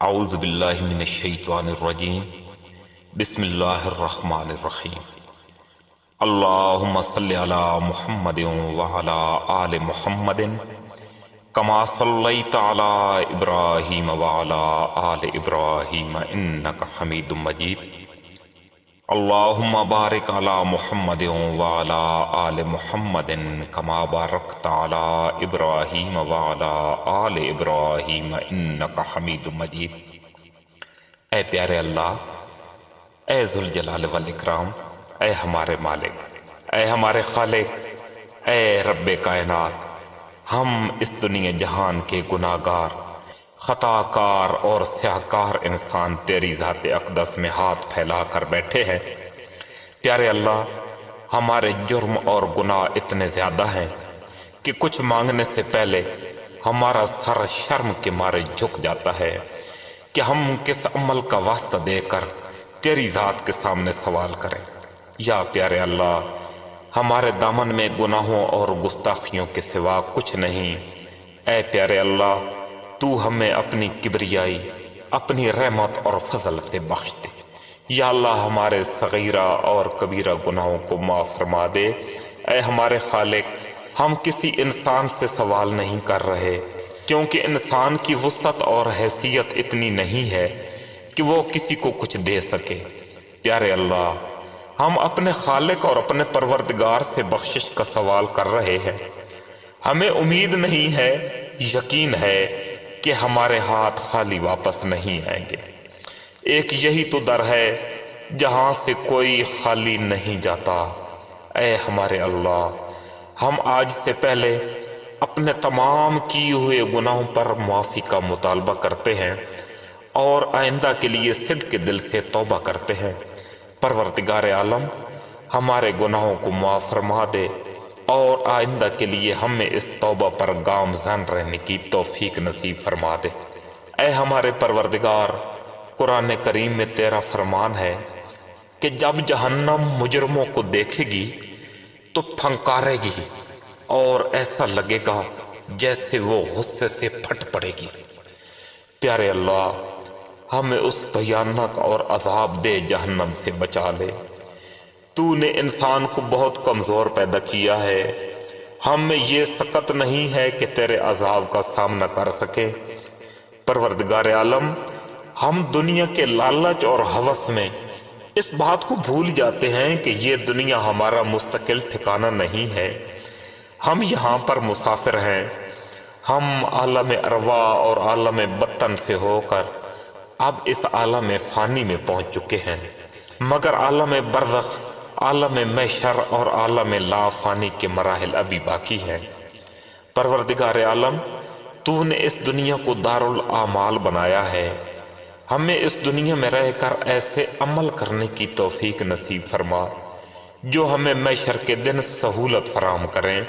اعوذ باللہ من الشیطان الرجیم بسم اللہ الرحمن الرحیم اللہم صلی علی محمد وعلی آل محمد کما صلیت علی ابراہیم وعلی آل ابراہیم انک حمید مجید اللہم بارک علی محمد وعلی آل محمد کما بارکت علی ابراہیم وعلی آل ابراہیم انک حمید مجید۔ اے پیارے اللہ، اے ذوالجلال والاکرام، اے ہمارے مالک، اے ہمارے خالق، اے رب کائنات، ہم اس دنیا جہان کے گناہ گار، خطا کار اور سیاہ کار انسان تیری ذات اقدس میں ہاتھ پھیلا کر بیٹھے ہیں۔ پیارے اللہ، ہمارے جرم اور گناہ اتنے زیادہ ہیں کہ کچھ مانگنے سے پہلے ہمارا سر شرم کے مارے جھک جاتا ہے کہ ہم کس عمل کا واسطہ دے کر تیری ذات کے سامنے سوال کریں۔ یا پیارے اللہ، ہمارے دامن میں گناہوں اور گستاخیوں کے سوا کچھ نہیں۔ اے پیارے اللہ، تو ہمیں اپنی کبریائی، اپنی رحمت اور فضل سے بخش دے۔ یا اللہ، ہمارے صغیرہ اور کبیرہ گناہوں کو معاف فرما دے۔ اے ہمارے خالق، ہم کسی انسان سے سوال نہیں کر رہے، کیونکہ انسان کی وسعت اور حیثیت اتنی نہیں ہے کہ وہ کسی کو کچھ دے سکے۔ پیارے اللہ، ہم اپنے خالق اور اپنے پروردگار سے بخشش کا سوال کر رہے ہیں۔ ہمیں امید نہیں ہے، یقین ہے کہ ہمارے ہاتھ خالی واپس نہیں آئیں گے۔ ایک یہی تو در ہے جہاں سے کوئی خالی نہیں جاتا۔ اے ہمارے اللہ، ہم آج سے پہلے اپنے تمام کیے ہوئے گناہوں پر معافی کا مطالبہ کرتے ہیں اور آئندہ کے لیے صدق کے دل سے توبہ کرتے ہیں۔ پروردگار عالم، ہمارے گناہوں کو معاف فرما دے اور آئندہ کے لیے ہمیں اس توبہ پر گامزن رہنے کی توفیق نصیب فرما دے۔ اے ہمارے پروردگار، قرآن کریم میں تیرا فرمان ہے کہ جب جہنم مجرموں کو دیکھے گی تو پھنکارے گی اور ایسا لگے گا جیسے وہ غصے سے پھٹ پڑے گی۔ پیارے اللہ، ہمیں اس بھیانک اور عذاب دہ جہنم سے بچا لے۔ تو نے انسان کو بہت کمزور پیدا کیا ہے، ہم میں یہ سکت نہیں ہے کہ تیرے عذاب کا سامنا کر سکے۔ پروردگار عالم، ہم دنیا کے لالچ اور ہوس میں اس بات کو بھول جاتے ہیں کہ یہ دنیا ہمارا مستقل ٹھکانہ نہیں ہے، ہم یہاں پر مسافر ہیں۔ ہم عالم ارواح اور عالم بطن سے ہو کر اب اس عالم فانی میں پہنچ چکے ہیں، مگر عالم برزخ، عالم محشر اور عالم لا فانی کے مراحل ابھی باقی ہیں۔ پروردگار عالم، تو نے اس دنیا کو دارالاعمال بنایا ہے، ہمیں اس دنیا میں رہ کر ایسے عمل کرنے کی توفیق نصیب فرما جو ہمیں محشر کے دن سہولت فراہم کریں۔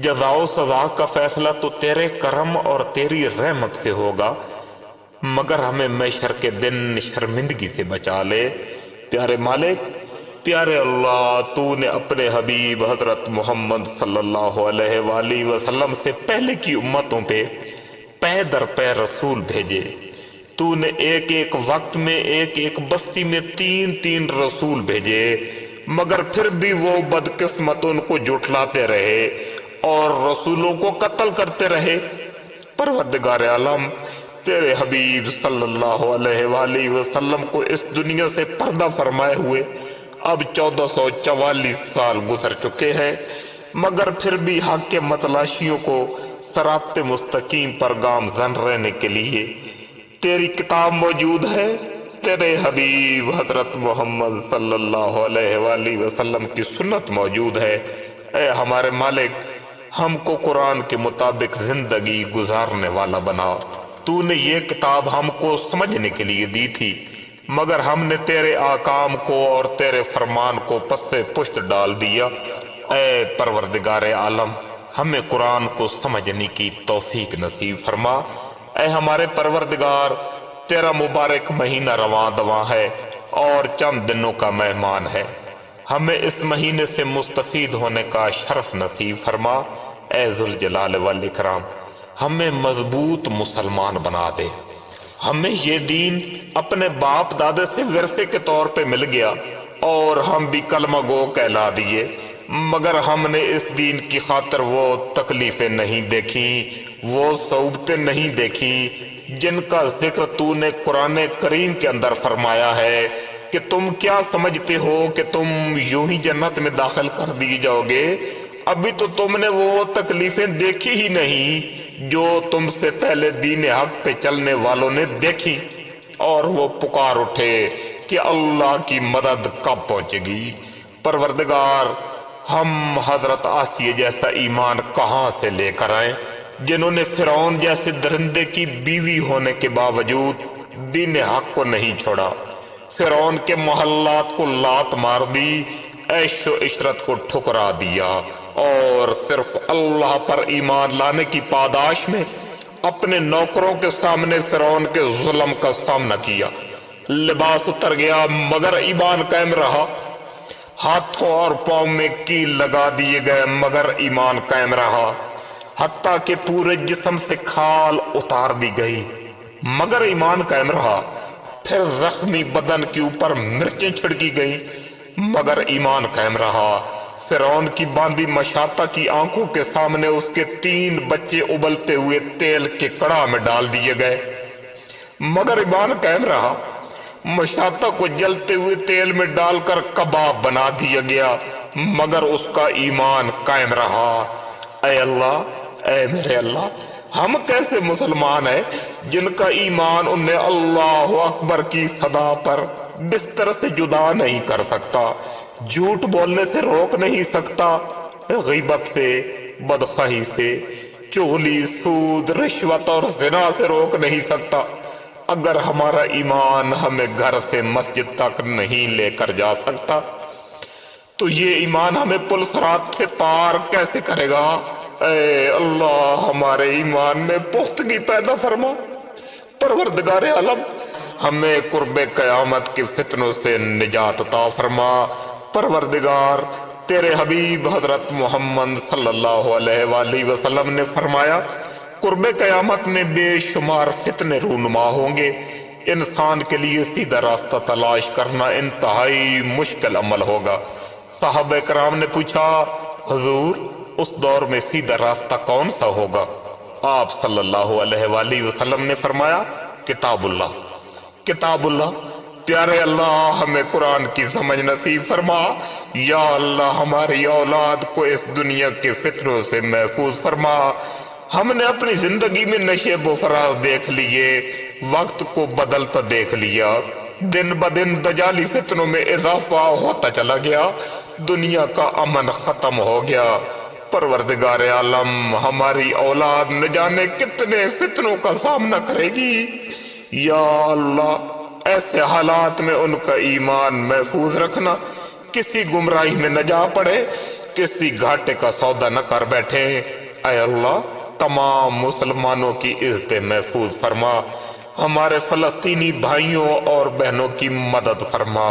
جزا و سزا کا فیصلہ تو تیرے کرم اور تیری رحمت سے ہوگا، مگر ہمیں محشر کے دن شرمندگی سے بچا لے۔ پیارے مالک، پیارے اللہ، تو نے اپنے حبیب حضرت محمد صلی اللہ علیہ وآلہ وسلم سے پہلے کی امتوں پہ پے در پے رسول بھیجے۔ تو نے ایک ایک وقت میں ایک ایک بستی میں 3 رسول بھیجے، مگر پھر بھی وہ بدقسمت ان کو جھٹلاتے رہے اور رسولوں کو قتل کرتے رہے۔ پروردگار عالم، تیرے حبیب صلی اللہ علیہ وآلہ وسلم کو اس دنیا سے پردہ فرمائے ہوئے اب 1444 سال گزر چکے ہیں، مگر پھر بھی حق کے متلاشیوں کو صراط مستقیم پر گامزن رہنے کے لیے تیری کتاب موجود ہے، تیرے حبیب حضرت محمد صلی اللہ علیہ وآلہ وسلم کی سنت موجود ہے۔ اے ہمارے مالک، ہم کو قرآن کے مطابق زندگی گزارنے والا بنا۔ تو نے یہ کتاب ہم کو سمجھنے کے لیے دی تھی، مگر ہم نے تیرے احکام کو اور تیرے فرمان کو پس پشت ڈال دیا۔ اے پروردگار عالم، ہمیں قرآن کو سمجھنے کی توفیق نصیب فرما۔ اے ہمارے پروردگار، تیرا مبارک مہینہ رواں دواں ہے اور چند دنوں کا مہمان ہے، ہمیں اس مہینے سے مستفید ہونے کا شرف نصیب فرما۔ اے ذوالجلال والاکرام، ہمیں مضبوط مسلمان بنا دے، ہمیں یہ دین اپنے باپ دادے سے ورثے کے طور پہ مل گیا اور ہم بھی کلمہ گو کہلا دیے، مگر ہم نے اس دین کی خاطر وہ تکلیفیں نہیں دیکھی، وہ صعوبتیں نہیں دیکھی جن کا ذکر تو نے قرآن کریم کے اندر فرمایا ہے کہ تم کیا سمجھتے ہو کہ تم یوں ہی جنت میں داخل کر دی جاؤ گے؟ ابھی تو تم نے وہ تکلیفیں دیکھی ہی نہیں جو تم سے پہلے دین حق پہ چلنے والوں نے دیکھی۔ اور وہ پکار اٹھے کہ اللہ کی مدد کب پہنچے گی؟ پروردگار، ہم حضرت آسیہ جیسا ایمان کہاں سے لے کر آئیں جنہوں نے فرعون جیسے درندے کی بیوی ہونے کے باوجود دین حق کو نہیں چھوڑا، فرعون کے محلات کو لات مار دی، عیش و عشرت کو ٹھکرا دیا اور صرف اللہ پر ایمان لانے کی پاداش میں اپنے نوکروں کے سامنے فرعون کے ظلم کا سامنا کیا۔ لباس اتر گیا مگر ایمان قائم رہا، ہاتھوں اور پاؤں میں کیل لگا دیے گئے مگر ایمان قائم رہا، حتیٰ کہ پورے جسم سے کھال اتار دی گئی مگر ایمان قائم رہا، پھر زخمی بدن کے اوپر مرچیں چھڑکی گئی مگر ایمان قائم رہا، فرعون کی باندھی مشاطہ کی آنکھوں کے سامنے اس کے 3 بچے ابلتے ہوئے تیل کے کڑاہ میں ڈال دیے گئے مگر ایمان قائم رہا، مشاطہ کو جلتے ہوئے تیل میں ڈال کر کباب بنا دیا گیا مگر اس کا ایمان قائم رہا۔ اے اللہ، اے میرے اللہ، ہم کیسے مسلمان ہیں جن کا ایمان انہیں اللہ اکبر کی صدا پر بستر سے جدا نہیں کر سکتا، جھوٹ بولنے سے روک نہیں سکتا، غیبت سے، بدخواہی سے، چغلی، سود، رشوت اور زنا سے روک نہیں سکتا۔ اگر ہمارا ایمان ہمیں گھر سے مسجد تک نہیں لے کر جا سکتا تو یہ ایمان ہمیں پل صراط سے پار کیسے کرے گا؟ اے اللہ، ہمارے ایمان میں پختگی پیدا فرما۔ پروردگار عالم، ہمیں قرب قیامت کے فتنوں سے نجات عطا فرما۔ پروردگار، تیرے حبیب حضرت محمد صلی اللہ علیہ وآلہ وسلم نے فرمایا، قرب قیامت میں بے شمار فتنے رونما ہوں گے، انسان کے لیے سیدھا راستہ تلاش کرنا انتہائی مشکل عمل ہوگا۔ صحابہ کرام نے پوچھا، حضور اس دور میں سیدھا راستہ کون سا ہوگا؟ آپ صلی اللہ علیہ وآلہ وسلم نے فرمایا، کتاب اللہ، کتاب اللہ۔ پیارے اللہ، ہمیں قرآن کی سمجھ نصیب فرما۔ یا اللہ، ہماری اولاد کو اس دنیا کے فتنوں سے محفوظ فرما۔ ہم نے اپنی زندگی میں نشیب و فراز دیکھ لیے، وقت کو بدلتا دیکھ لیا، دن بدن دجالی فتنوں میں اضافہ ہوتا چلا گیا، دنیا کا امن ختم ہو گیا۔ پروردگار عالم، ہماری اولاد نہ جانے کتنے فتنوں کا سامنا کرے گی۔ یا اللہ، ایسے حالات میں ان کا ایمان محفوظ رکھنا، کسی گمراہی میں نہ جا پڑے، کسی گھاٹے کا سودا نہ کر بیٹھے۔ اے اللہ، تمام مسلمانوں کی عزت محفوظ فرما، ہمارے فلسطینی بھائیوں اور بہنوں کی مدد فرما۔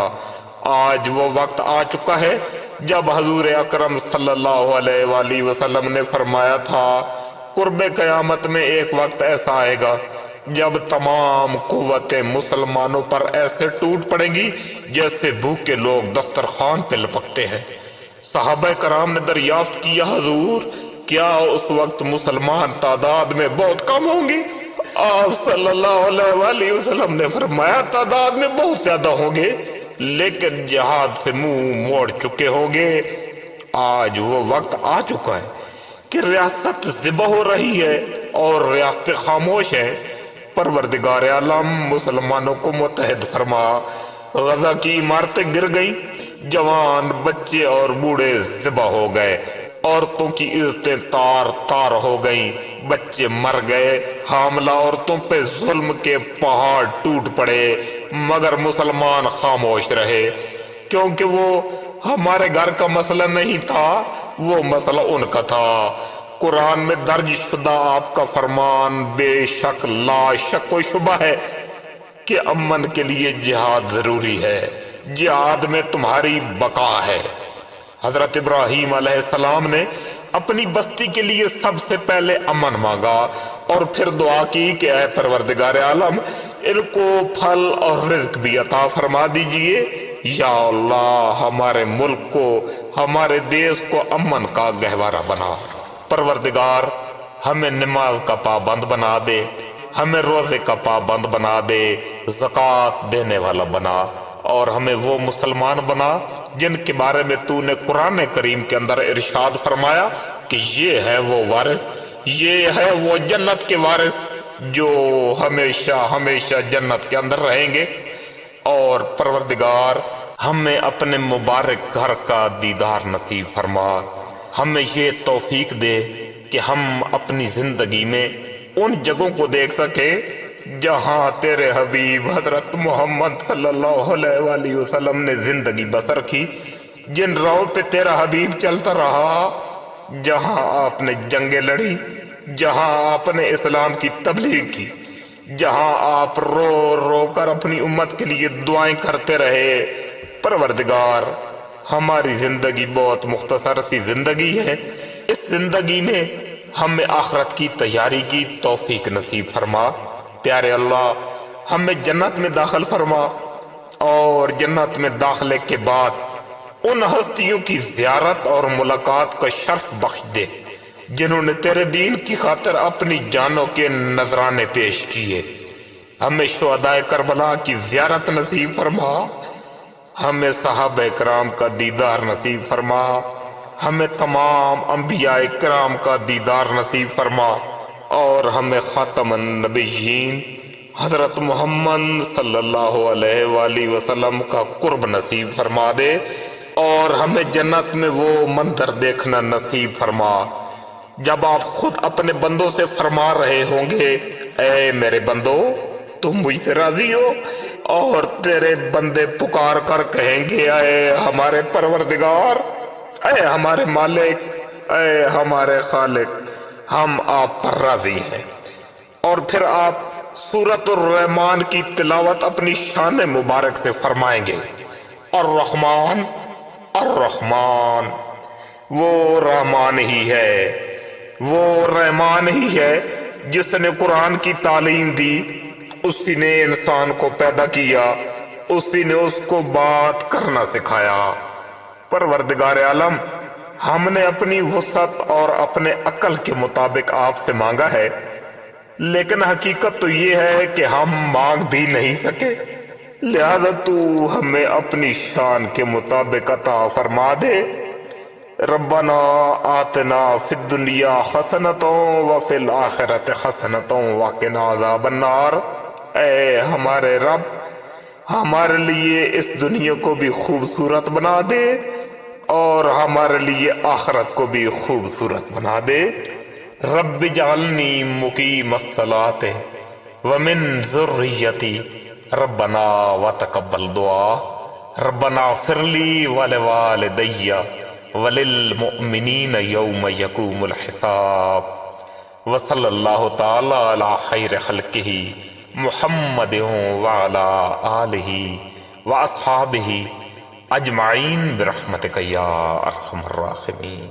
آج وہ وقت آ چکا ہے جب حضور اکرم صلی اللہ علیہ وآلہ وسلم نے فرمایا تھا، قرب قیامت میں ایک وقت ایسا آئے گا جب تمام قوتیں مسلمانوں پر ایسے ٹوٹ پڑیں گی جیسے بھوکے لوگ دسترخوان پہ لپکتے ہیں۔ صحابہ کرام نے دریافت کیا، حضور کیا اس وقت مسلمان تعداد میں بہت کم ہوں گے؟ آپ صلی اللہ علیہ وآلہ وسلم نے فرمایا، تعداد میں بہت زیادہ ہوں گے لیکن جہاد سے منہ موڑ چکے ہوں گے۔ آج وہ وقت آ چکا ہے کہ ریاست ذبح ہو رہی ہے اور ریاست خاموش ہے۔ پروردگار عالم، مسلمانوں کو متحد فرما۔ غزہ کی عمارتیں گر گئیں، جوان، بچے اور بوڑھے ذبح ہو گئے، عورتوں کی عزتیں تار تار ہو گئیں، بچے مر گئے، حاملہ عورتوں پہ ظلم کے پہاڑ ٹوٹ پڑے مگر مسلمان خاموش رہے، کیونکہ وہ ہمارے گھر کا مسئلہ نہیں تھا، وہ مسئلہ ان کا تھا۔ قرآن میں درج شدہ آپ کا فرمان بے شک لا شک و شبہ ہے کہ امن کے لیے جہاد ضروری ہے، جہاد میں تمہاری بقا ہے۔ حضرت ابراہیم علیہ السلام نے اپنی بستی کے لیے سب سے پہلے امن مانگا اور پھر دعا کی کہ اے پروردگار عالم، ان کو پھل اور رزق بھی عطا فرما دیجئے۔ یا اللہ ہمارے ملک کو، ہمارے دیش کو امن کا گہوارہ بنا۔ پروردگار ہمیں نماز کا پابند بنا دے، ہمیں روزے کا پابند بنا دے، زکوٰۃ دینے والا بنا، اور ہمیں وہ مسلمان بنا جن کے بارے میں تو نے قرآن کریم کے اندر ارشاد فرمایا کہ یہ ہے وہ وارث، یہ ہے وہ جنت کے وارث جو ہمیشہ ہمیشہ جنت کے اندر رہیں گے۔ اور پروردگار ہمیں اپنے مبارک گھر کا دیدار نصیب فرما، ہمیں یہ توفیق دے کہ ہم اپنی زندگی میں ان جگہوں کو دیکھ سکیں جہاں تیرے حبیب حضرت محمد صلی اللہ علیہ وآلہ وسلم نے زندگی بسر کی، جن راہوں پہ تیرا حبیب چلتا رہا، جہاں آپ نے جنگیں لڑی، جہاں آپ نے اسلام کی تبلیغ کی، جہاں آپ رو رو کر اپنی امت کے لیے دعائیں کرتے رہے۔ پروردگار ہماری زندگی بہت مختصر سی زندگی ہے، اس زندگی میں ہمیں آخرت کی تیاری کی توفیق نصیب فرما۔ پیارے اللہ ہمیں جنت میں داخل فرما، اور جنت میں داخلے کے بعد ان ہستیوں کی زیارت اور ملاقات کا شرف بخش دے جنہوں نے تیرے دین کی خاطر اپنی جانوں کے نذرانے پیش کیے۔ ہمیں شہدائے کربلا کی زیارت نصیب فرما، ہمیں صحابہ کرام کا دیدار نصیب فرما، ہمیں تمام انبیاء کرام کا دیدار نصیب فرما، اور ہمیں خاتم النبیین حضرت محمد صلی اللہ علیہ وآلہ وسلم کا قرب نصیب فرما دے، اور ہمیں جنت میں وہ منظر دیکھنا نصیب فرما جب آپ خود اپنے بندوں سے فرما رہے ہوں گے، اے میرے بندو تم مجھ سے راضی ہو، اور تیرے بندے پکار کر کہیں گے اے ہمارے پروردگار، اے ہمارے مالک، اے ہمارے خالق، ہم آپ پر راضی ہیں۔ اور پھر آپ سورۃ الرحمن کی تلاوت اپنی شان مبارک سے فرمائیں گے، الرحمن الرحمن، وہ رحمان ہی ہے، وہ رحمان ہی ہے جس نے قرآن کی تعلیم دی، اسی نے انسان کو پیدا کیا، اسی نے اس کو بات کرنا سکھایا۔ پروردگار عالم ہم نے اپنی وسعت اور اپنے عقل کے مطابق آپ سے مانگا ہے، لیکن حقیقت تو یہ ہے کہ ہم مانگ بھی نہیں سکے، لہذا تو ہمیں اپنی شان کے مطابق عطا فرما دے۔ ربنا آتنا فی الدنیا حسنۃ وفی الآخرۃ حسنۃ وقنا عذاب النار۔ اے ہمارے رب ہمارے لیے اس دنیا کو بھی خوبصورت بنا دے، اور ہمارے لیے آخرت کو بھی خوبصورت بنا دے۔ رب اجعلنی مقیم الصلاۃ ومن ذریتی ربنا وتقبل دعا، ربنا اغفر لی ولوالدی وللمؤمنین یوم یقوم الحساب۔ وصلی اللہ تعالی علی خیر خلقہ محمد وعلی آلہ واصحابہ اجمعین برحمتک یا ارحم الراحمین۔